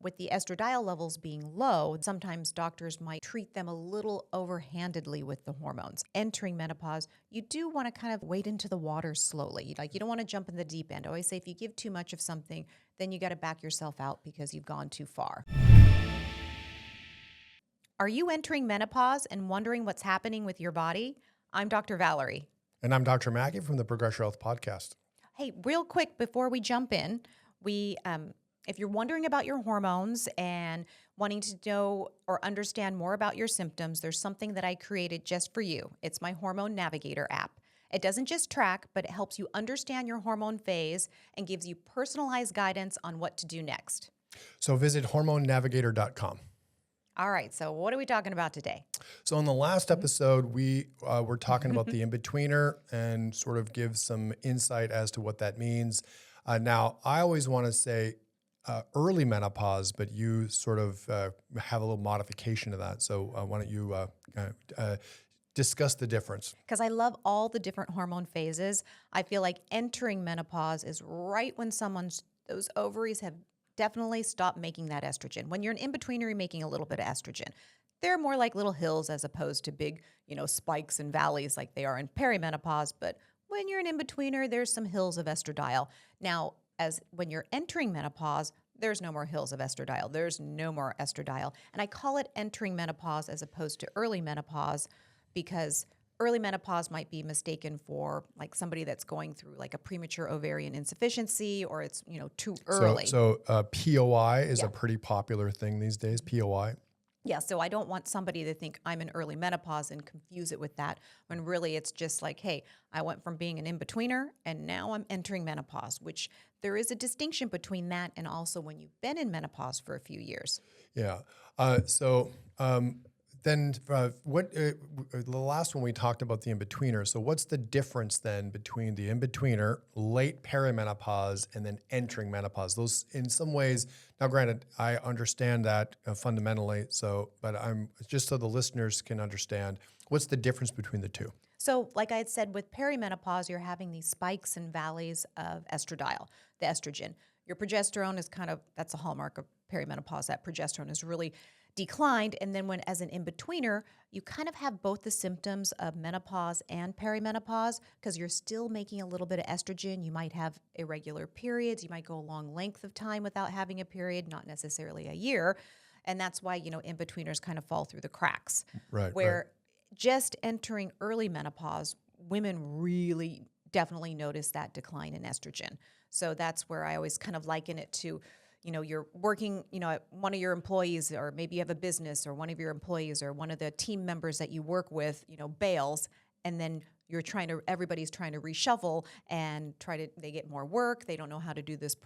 with the estradiol levels being low, sometimes doctors might treat them a little overhandedly with the hormones. Entering menopause, you do want to kind of wade into the water slowly. Like, you don't want to jump in the deep end. I always say if you give too much of something, then you got to back yourself out because you've gone too far. Are you entering menopause and wondering what's happening with your body? I'm Dr. Valorie. And I'm Dr. Maki from the Progress Your Health podcast. Hey, real quick before we jump in, if you're wondering about your hormones and wanting to know or understand more about your symptoms, there's something that I created just for you. It's my Hormone Navigator app. It doesn't just track, but it helps you understand your hormone phase and gives you personalized guidance on what to do next. So visit hormonenavigator.com. All right, so what are we talking about today? So in the last episode, we were talking about the in-betweener and sort of give some insight as to what that means. Now, I always want to say early menopause, but you sort of have a little modification to that. So why don't you discuss the difference? Because I love all the different hormone phases. I feel like entering menopause is right when those ovaries have definitely stopped making that estrogen. When you're an in-betweener, you're making a little bit of estrogen. They're more like little hills as opposed to big, spikes and valleys like they are in perimenopause. But when you're an in-betweener, there's some hills of estradiol. Now, when you're entering menopause, there's no more hills of estradiol. There's no more estradiol. And I call it entering menopause as opposed to early menopause because early menopause might be mistaken for like somebody that's going through like a premature ovarian insufficiency or it's, too early. So POI is a pretty popular thing these days, POI. Yeah, so I don't want somebody to think I'm in early menopause and confuse it with that when really it's just like, hey, I went from being an in-betweener and now I'm entering menopause, which there is a distinction between that and also when you've been in menopause for a few years. Yeah. Then the last one we talked about the in-betweener. So what's the difference then between the in-betweener, late perimenopause, and then entering menopause? Those in some ways, now granted, I understand that fundamentally, but I'm just so the listeners can understand, what's the difference between the two? So like I had said, with perimenopause, you're having these spikes and valleys of estradiol, the estrogen. Your progesterone is that's a hallmark of perimenopause. That progesterone is really declined. And then as an in-betweener, you kind of have both the symptoms of menopause and perimenopause because you're still making a little bit of estrogen. You might have irregular periods. You might go a long length of time without having a period, not necessarily a year. And that's why, in-betweeners kind of fall through the cracks. Right. Where just entering early menopause, women really definitely notice that decline in estrogen. So that's where I always kind of liken it to, you're working, one of your employees, or maybe you have a business, or one of your employees, or one of the team members that you work with, bails, and then everybody's trying to reshuffle and they get more work. They don't know how to do this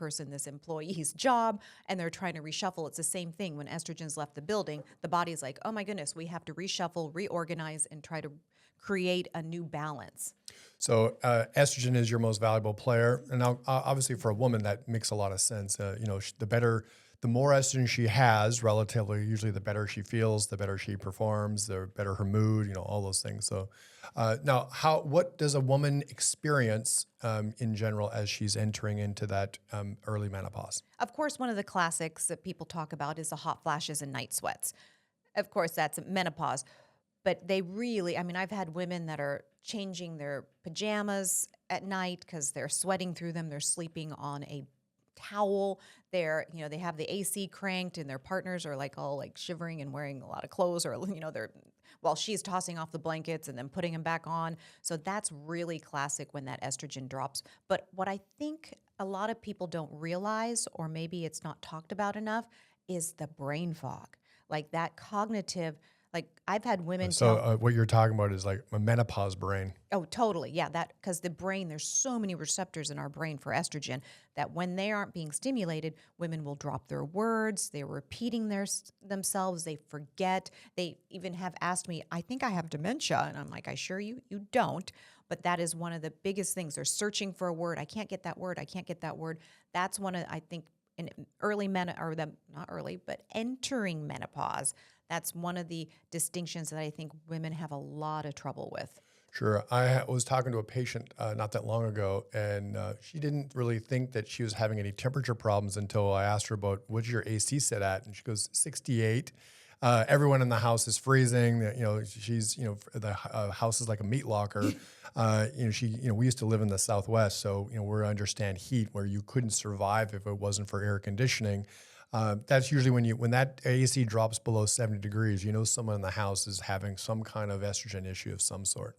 employee's job, and they're trying to reshuffle. It's the same thing when estrogen's left the building. The body's like, oh my goodness, we have to reshuffle, reorganize, and try to create a new balance. So estrogen is your most valuable player. And now, obviously for a woman, that makes a lot of sense. The more estrogen she has relatively, usually the better she feels, the better she performs, the better her mood, all those things. So now what does a woman experience in general as she's entering into that early menopause? Of course, one of the classics that people talk about is the hot flashes and night sweats. Of course, that's menopause. But they really, I've had women that are changing their pajamas at night because they're sweating through them. They're sleeping on a towel. They have the AC cranked and their partners are all shivering and wearing a lot of clothes, or, while she's tossing off the blankets and then putting them back on. So that's really classic when that estrogen drops. But what I think a lot of people don't realize, or maybe it's not talked about enough, is the brain fog. Like that cognitive. Like I've had women what you're talking about is like a menopause brain. Oh, totally. Yeah, because the brain, there's so many receptors in our brain for estrogen that when they aren't being stimulated, women will drop their words, they're repeating themselves, they forget. They even have asked me, I think I have dementia. And I'm like, I assure you, you don't. But that is one of the biggest things. They're searching for a word. I can't get that word. I can't get that word. That's one of, I think, in entering menopause, that's one of the distinctions that I think women have a lot of trouble with. Sure. Was talking to a patient not that long ago, and she didn't really think that she was having any temperature problems until I asked her about what's your AC set at, and she goes 68. Everyone in the house is freezing. She's the house is like a meat locker. We used to live in the Southwest, so we understand heat where you couldn't survive if it wasn't for air conditioning. That's usually when that AC drops below 70 degrees, someone in the house is having some kind of estrogen issue of some sort.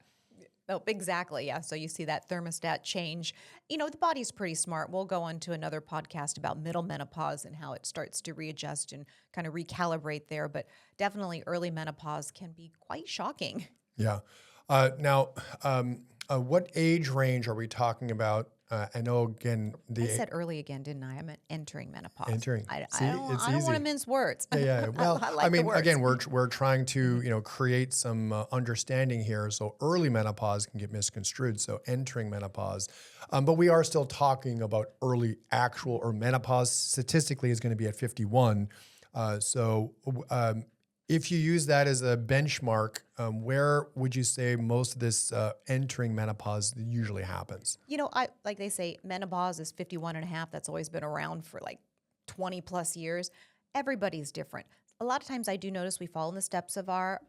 Oh, exactly. Yeah. So you see that thermostat change. The body's pretty smart. We'll go on to another podcast about middle menopause and how it starts to readjust and kind of recalibrate there. But definitely early menopause can be quite shocking. Yeah. Now, what age range are we talking about? I know again I said early again, didn't I? I meant entering menopause. entering. I See, don't, it's I don't want to easy. mince words. Yeah. Well, I I like the mean, words. again, we're trying to create some understanding here. So early menopause can get misconstrued. So entering menopause, but we are still talking about early actual or menopause. Statistically, is going to be at 51. If you use that as a benchmark, where would you say most of this entering menopause usually happens? I like they say menopause is 51 and a half. That's always been around for like 20 plus years. Everybody's different. A lot of times I do notice we follow in the steps of our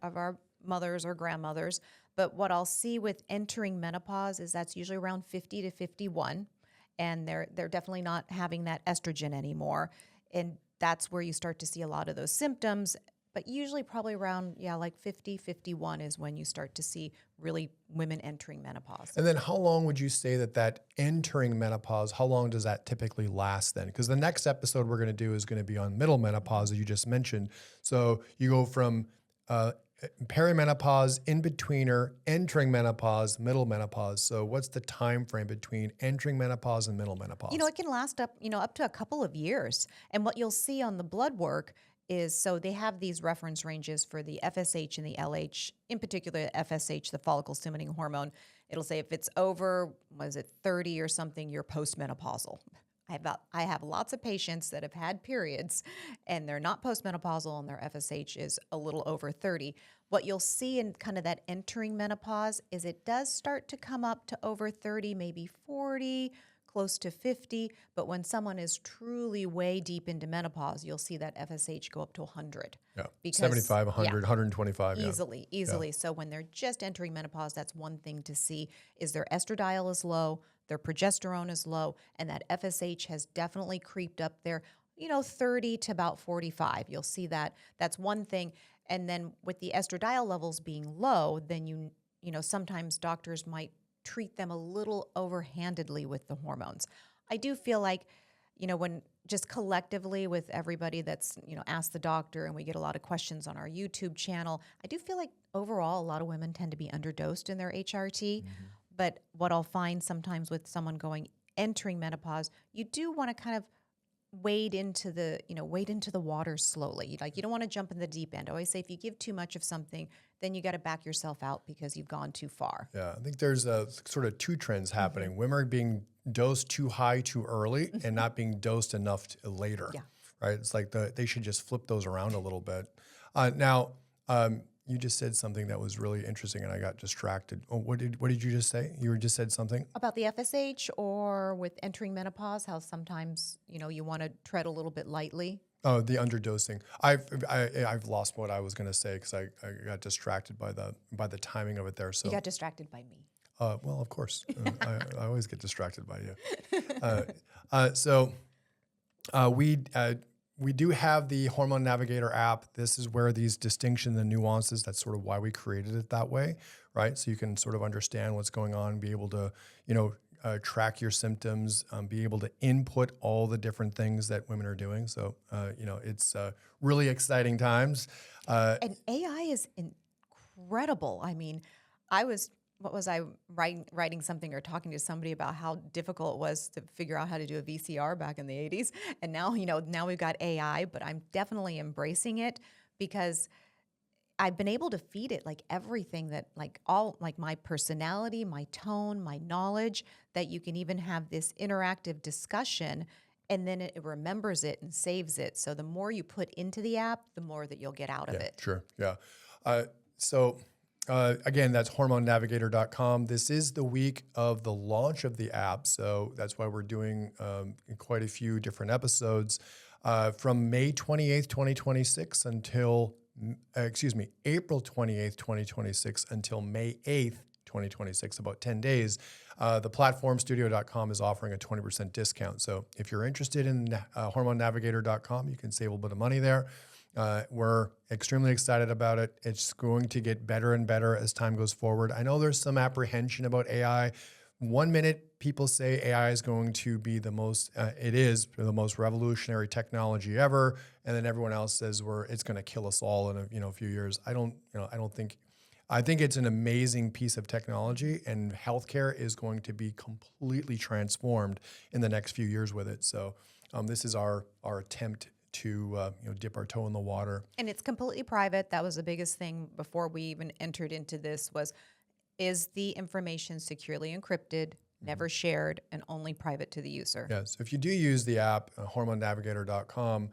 mothers or grandmothers, but what I'll see with entering menopause is that's usually around 50 to 51, and they're definitely not having that estrogen anymore. And that's where you start to see a lot of those symptoms. But usually probably around, like 50, 51 is when you start to see really women entering menopause. And then how long would you say that entering menopause, how long does that typically last then? Because the next episode we're going to do is going to be on middle menopause, as you just mentioned. So you go from perimenopause, in-betweener, entering menopause, middle menopause. So what's the time frame between entering menopause and middle menopause? It can last up to a couple of years. And what you'll see on the blood work is, so they have these reference ranges for the FSH and the LH, in particular FSH, the follicle stimulating hormone. It'll say if it's over, 30 or something, you're postmenopausal. I have lots of patients that have had periods and they're not postmenopausal and their FSH is a little over 30. What you'll see in kind of that entering menopause is it does start to come up to over 30, maybe 40, close to 50. But when someone is truly way deep into menopause, you'll see that FSH go up to 100. Yeah, Because, 75, 100, 125. Easily. Yeah. So when they're just entering menopause, that's one thing to see is their estradiol is low, their progesterone is low, and that FSH has definitely creeped up there, 30 to about 45. You'll see that. That's one thing. And then with the estradiol levels being low, then sometimes doctors might treat them a little overhandedly with the hormones. I do feel like, when just collectively with everybody that's, asked the doctor, and we get a lot of questions on our YouTube channel, I do feel like overall a lot of women tend to be underdosed in their HRT. Mm-hmm. But what I'll find sometimes with someone entering menopause, you do want to kind of wade into the water slowly. You don't want to jump in the deep end. I always say if you give too much of something, then you got to back yourself out because you've gone too far. Yeah, I think there's sort of two trends happening. Mm-hmm. Women are being dosed too high too early and not being dosed enough later. Yeah. Right? It's like they should just flip those around a little bit. Now, you just said something that was really interesting, and I got distracted. Oh, what did you just say? You just said something about the FSH or with entering menopause. How sometimes you want to tread a little bit lightly. Oh, the underdosing. I've lost what I was going to say because I got distracted by the timing of it there. So you got distracted by me. Well, of course, I always get distracted by you. We do have the Hormone Navigator app. This is where these distinctions and nuances, that's sort of why we created it that way, right? So you can sort of understand what's going on, be able to, track your symptoms, be able to input all the different things that women are doing. So, it's really exciting times. And AI is incredible. I mean, what was I writing something or talking to somebody about how difficult it was to figure out how to do a VCR back in the 80s. And now, now we've got AI, but I'm definitely embracing it because I've been able to feed it like everything that like my personality, my tone, my knowledge, that you can even have this interactive discussion and then it remembers it and saves it. So the more you put into the app, the more that you'll get out of it. Sure. Yeah. So Again, that's hormonenavigator.com. This is the week of the launch of the app, so that's why we're doing quite a few different episodes from May 28th, 2026 until, April 28th, 2026 until May 8th, 2026, about 10 days. The platformstudio.com is offering a 20% discount. So if you're interested in hormonenavigator.com, you can save a little bit of money there. We're extremely excited about it. It's going to get better and better as time goes forward. I know there's some apprehension about AI. One minute people say AI is going to be it is the most revolutionary technology ever, and then everyone else says it's going to kill us all in a few years. I think it's an amazing piece of technology, and healthcare is going to be completely transformed in the next few years with it. So this is our attempt to dip our toe in the water. And it's completely private. That was the biggest thing before we even entered into this is the information securely encrypted, never shared, and only private to the user. Yes. If you do use the app, hormonenavigator.com,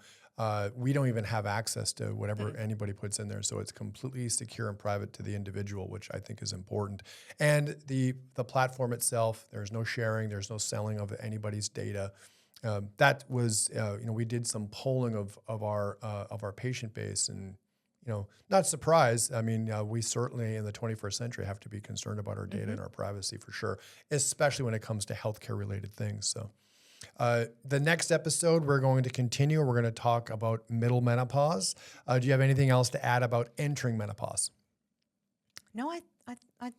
we don't even have access to whatever anybody puts in there. So it's completely secure and private to the individual, which I think is important. And the platform itself, there's no sharing, there's no selling of anybody's data. That was, we did some polling of our patient base, and not surprised. I mean, we certainly in the 21st century have to be concerned about our data and our privacy for sure, especially when it comes to healthcare related things. So the next episode, we're going to continue. We're going to talk about middle menopause. Do you have anything else to add about entering menopause? No, I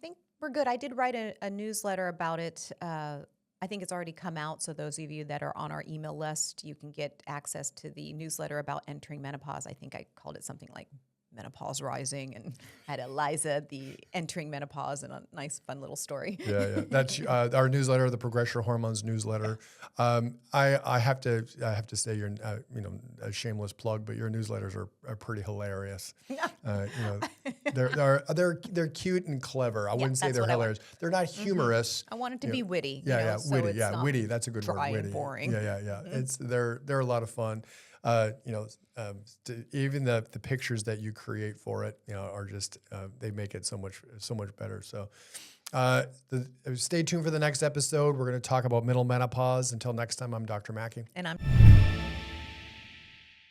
think we're good. I did write a newsletter about it. I think it's already come out. So those of you that are on our email list, you can get access to the newsletter about entering menopause. I think I called it something like Menopause Rising, and had Eliza, the entering menopause, and a nice, fun little story. Yeah. That's our newsletter, the Progress Your Hormones newsletter. I have to say, you're a shameless plug, but your newsletters are pretty hilarious. They're cute and clever. I wouldn't say they're hilarious. They're not humorous. I want it to be witty. Yeah, so witty. it's Yeah, not witty. That's a good word. dry Witty. and boring. Yeah. They're a lot of fun. Even the pictures that you create for it, are just they make it so much better. So, stay tuned for the next episode. We're going to talk about middle menopause. Until next time, I'm Dr. Maki. And I'm